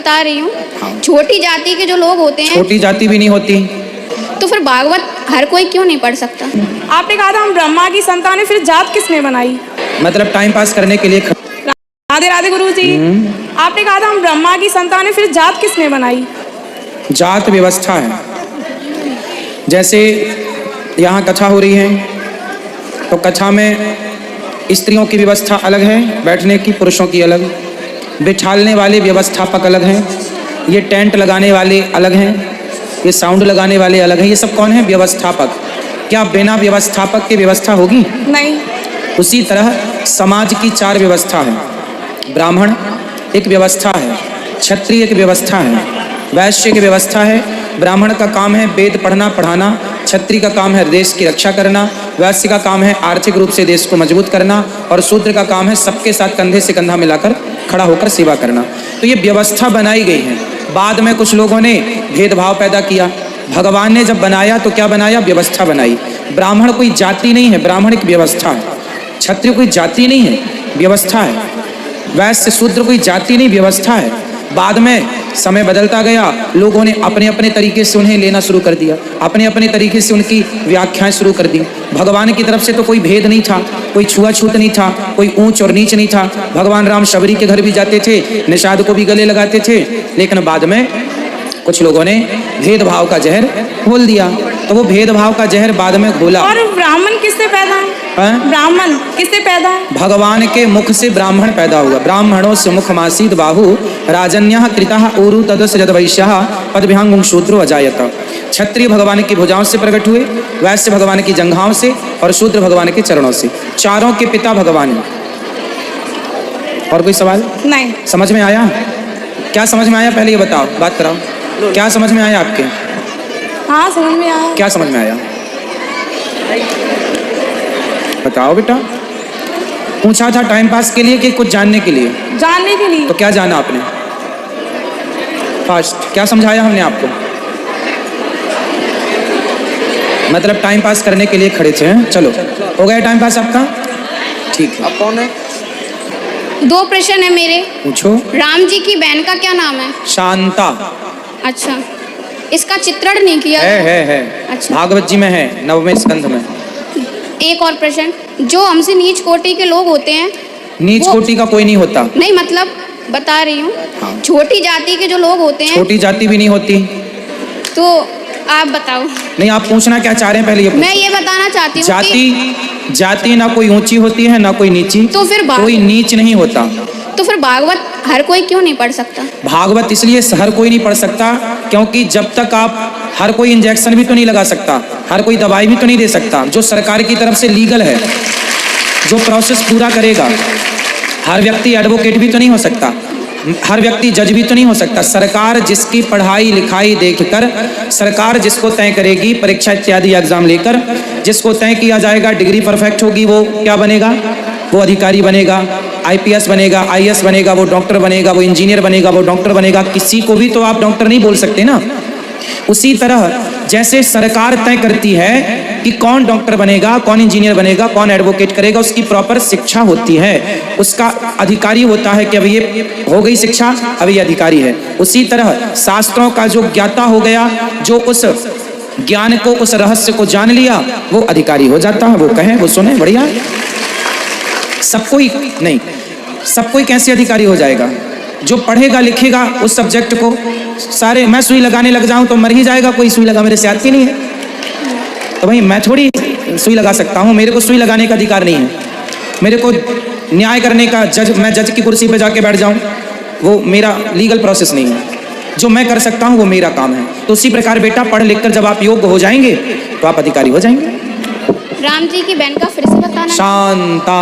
बता रही हूँ। छोटी जाति के जो लोग होते हैं, छोटी जाति भी नहीं होती तो फिर भागवत हर कोई क्यों नहीं पढ़ सकता? आपने कहा था हम ब्रह्मा की संतान है, फिर जात किसने बनाई? मतलब टाइम पास करने के लिए राधे राधे गुरु जी। आपने कहा था हम ब्रह्मा की संतान है, फिर जात किसने बनाई? जात व्यवस्था है। जैसे यहाँ कथा हो रही है तो कथा में स्त्रियों की व्यवस्था अलग है, बैठने की पुरुषों की अलग, बिठालने वाले व्यवस्थापक अलग हैं, ये टेंट लगाने वाले अलग हैं, ये साउंड लगाने वाले अलग हैं। ये सब कौन है? व्यवस्थापक। क्या बिना व्यवस्थापक की व्यवस्था होगी? नहीं। उसी तरह समाज की 4 व्यवस्था है। ब्राह्मण एक व्यवस्था है, क्षत्रिय एक व्यवस्था है, वैश्य की व्यवस्था है। ब्राह्मण का काम है वेद पढ़ना पढ़ाना, क्षत्रिय का काम है देश की रक्षा करना, वैश्य का काम है आर्थिक रूप से देश को मजबूत करना, और शूद्र का काम है सबके साथ कंधे से कंधा मिलाकर खड़ा होकर सेवा करना। तो ये व्यवस्था बनाई गई है। बाद में कुछ लोगों ने भेदभाव पैदा किया। भगवान ने जब बनाया तो क्या बनाया? व्यवस्था बनाई। ब्राह्मण कोई जाति नहीं है, ब्राह्मण एक व्यवस्था है। क्षत्रिय कोई जाति नहीं है, व्यवस्था है। वैश्य शूद्र कोई जाति नहीं, व्यवस्था है। बाद में समय बदलता गया, लोगों ने अपने अपने तरीके से उन्हें लेना शुरू कर दिया, अपने अपने तरीके से उनकी व्याख्याएं शुरू कर दी। भगवान की तरफ से तो कोई भेद नहीं था, कोई छुआछूत नहीं था, कोई ऊंच और नीच नहीं था। भगवान राम शबरी के घर भी जाते थे, निषाद को भी गले लगाते थे, लेकिन बाद में कुछ लोगों ने भेदभाव का जहर घोल दिया। तो वो भेदभाव का जहर बाद में घोला। और ब्राह्मण किससे पैदा है? ब्राह्मण किससे पैदा है? भगवान के मुख से ब्राह्मण पैदा हुआ। ब्राह्मणों से मुखमासीत बाहु राजन्यः कृतः ऊरु तदस्य जदवैश्यः पदविहंगुं शूद्रो अजायत। क्षत्रिय भगवान की भुजाओं से प्रकट हुए, वैश्य भगवान की जंघाओं से, और शूद्र भगवान के चरणों से। चारों के पिता भगवान हैं। और कोई सवाल? नहीं। समझ में आया? क्या समझ में आया? पहले ये बताओ, बात कराओ, क्या समझ में आया आपके? हाँ समझ में आया। क्या समझ में आया? बताओ बेटा। पूछा था टाइम पास के लिए कि कुछ जानने के लिए? जानने के लिए। तो क्या जाना आपने? फास्ट क्या समझाया हमने आपको? मतलब टाइम पास करने के लिए खड़े थे। चलो, हो गया टाइम पास आपका? ठीक है। आप कौन है? 2 प्रश्न है मेरे। पूछो। राम जी की बहन का क्या नाम है? शांता। अच्छा, इसका चित्रण नहीं किया? है। अच्छा। भागवत जी में है, 9वें स्कंध में। एक और प्रश्न, जो हमसे नीच कोटि के लोग होते हैं, नीच कोटि का कोई नहीं होता। नहीं, मतलब बता रही हूँ। हाँ। छोटी जाति के जो लोग होते हैं, छोटी जाति भी नहीं होती। तो आप बताओ। नहीं, आप पूछना क्या चाह रहे हैं पहले ये? मैं ये बताना चाहती हूँ जाति ना कोई ऊंची होती है ना कोई नीची, तो फिर कोई नीच नहीं होता। तो फिर भागवत हर कोई क्यों नहीं पढ़ सकता? भागवत इसलिए हर कोई नहीं पढ़ सकता क्योंकि जब तक आप, हर कोई इंजेक्शन भी तो नहीं लगा सकता, हर कोई दवाई भी तो नहीं दे सकता जो सरकार की तरफ से लीगल है, जो प्रोसेस पूरा करेगा। हर व्यक्ति एडवोकेट भी तो नहीं हो सकता, हर व्यक्ति जज भी तो नहीं हो सकता। सरकार जिसकी पढ़ाई लिखाई देखकर, सरकार जिसको तय करेगी परीक्षा इत्यादि एग्जाम लेकर, जिसको तय किया जाएगा डिग्री परफेक्ट होगी, वो क्या बनेगा? वो अधिकारी बनेगा, IPS बनेगा, IS बनेगा, वो डॉक्टर बनेगा, वो इंजीनियर बनेगा, वो डॉक्टर बनेगा। किसी को भी तो आप डॉक्टर नहीं बोल सकते ना। उसी तरह जैसे सरकार तय करती है कि कौन डॉक्टर बनेगा, कौन इंजीनियर बनेगा, कौन एडवोकेट करेगा, उसकी प्रॉपर शिक्षा होती है, उसका अधिकारी होता है कि अब ये हो गई शिक्षा, अब ये अधिकारी है। उसी तरह शास्त्रों का जो ज्ञाता हो गया, जो उस ज्ञान को, उस रहस्य को जान लिया, वो अधिकारी हो जाता है। वो कहे, वो सुने, बढ़िया। सब कोई नहीं, सब कोई कैसे अधिकारी हो जाएगा? जो पढ़ेगा लिखेगा उस सब्जेक्ट को, सारे मैं सुई लगाने लग जाऊं तो मर ही जाएगा कोई। सुई लगा, मेरे से आती नहीं है, तो भाई मैं थोड़ी सुई लगा सकता हूं, मेरे को सुई लगाने का अधिकार नहीं है। मेरे को न्याय करने का, मैं जज की कुर्सी पे जाके बैठ जाऊं, वो मेरा लीगल प्रोसेस नहीं है। जो मैं कर सकता हूं वो मेरा काम है। तो उसी प्रकार बेटा, पढ़ लिख कर जब आप योग्य हो जाएंगे तो आप अधिकारी हो जाएंगे। राम जी की बहन का फिर से बताना। शांता।